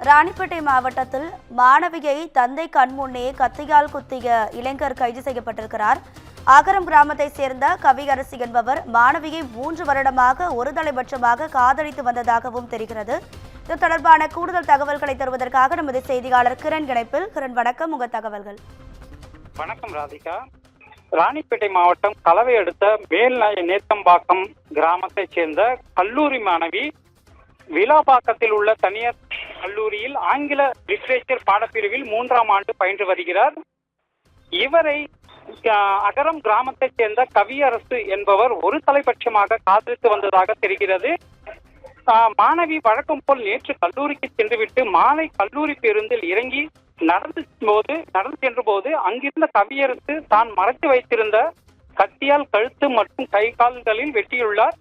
ராணிப்பேட்டை மாவட்டத்தில் மாணவியை தந்தை கண்முன்னே கத்தியால் குத்திய இளைஞர் கைது செய்யப்பட்டிருக்கிறார். அகரம் கிராமத்தை சேர்ந்த கவியரசி என்பவர் மாணவியை 3 வருடமாக ஒரு தலைபட்சமாக காதலித்து வந்ததாகவும் தெரிகிறது. இது தொடர்பான கூடுதல் தகவல்களை தருவதற்காக நமது செய்தியாளர் கிரண் இணைப்பில். கிரண், வணக்கம். உங்கள் தகவல்கள். வணக்கம் ராதிகா. ராணிப்பேட்டை மாவட்டம் கலவை அடுத்த மேல்நாய நேத்தம்பாக்கம் கிராமத்தைச் சேர்ந்த கல்லூரி மாணவி விலாபாக்கத்தில் உள்ள தனியார் கல்லூரியில் ஆங்கில லிட்ரேச்சர் பாடப்பிரிவில் 3ஆம் ஆண்டு பயின்று வருகிறார். இவரை அகரம் கிராமத்தைச் சேர்ந்த கவியரசு என்பவர் ஒரு தலைபட்சமாக காதலித்து வந்ததாக தெரிகிறது. மாணவி வழக்கம் போல் நேற்று கல்லூரிக்கு சென்றுவிட்டு மாலை கல்லூரி பேருந்தில் இறங்கி நடந்து சென்ற போது அங்கிருந்த கவியரசு தான் மறைத்து வைத்திருந்த கத்தியால் கழுத்து மற்றும் கை கால்களில் வெட்டியுள்ளார்.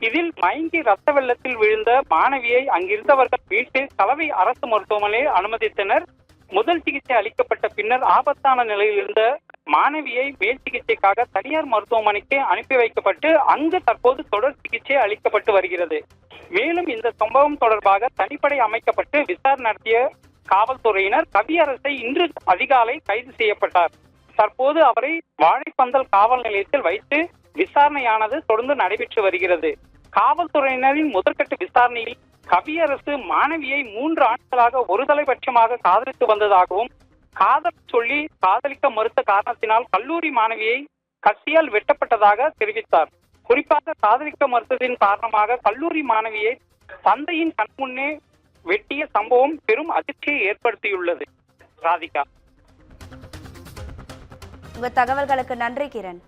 இதில் மயங்கி ரத்த வெள்ளத்தில் விழுந்த மாணவியை அங்கிருந்தவர்கள் மீட்டு கலவை அரசு மருத்துவமனையில் அனுமதித்தனர். முதல் சிகிச்சை அளிக்கப்பட்ட பின்னர் ஆபத்தான நிலையில் இருந்த மாணவியை மேல் சிகிச்சைக்காக தனியார் மருத்துவமனைக்கு அனுப்பி வைக்கப்பட்டு அங்கு தற்போது தொடர் சிகிச்சை அளிக்கப்பட்டு வருகிறது. மேலும் இந்த சம்பவம் தொடர்பாக தனிப்படை அமைக்கப்பட்டு விசாரணை நடத்திய காவல்துறையினர் கவியரசை இன்று அதிகாலை கைது செய்யப்பட்டார். தற்போது அவரை வாழைப்பந்தல் காவல் நிலையத்தில் வைத்து விசாரணையானது தொடர்ந்து நடைபெற்று வருகிறது. காவல்துறையினரின் முதற்கட்ட விசாரணையில் கவியரசு மாணவியை 3 ஆண்டுகளாக ஒரு தலைபட்சமாக காதலித்து வந்ததாகவும் காதல் சொல்லி காதலிக்க மறுத்த காரணத்தினால் கல்லூரி மாணவியை கத்தியால் வெட்டப்பட்டதாக தெரிவித்தார். குறிப்பாக காதலிக்க மறுத்ததின் காரணமாக கல்லூரி மாணவியை தந்தையின் கண்முன்னே வெட்டிய சம்பவம் பெரும் அதிர்ச்சியை ஏற்படுத்தியுள்ளது. ராதிகா, உங்கள் தகவல்களுக்கு நன்றி கிரண்.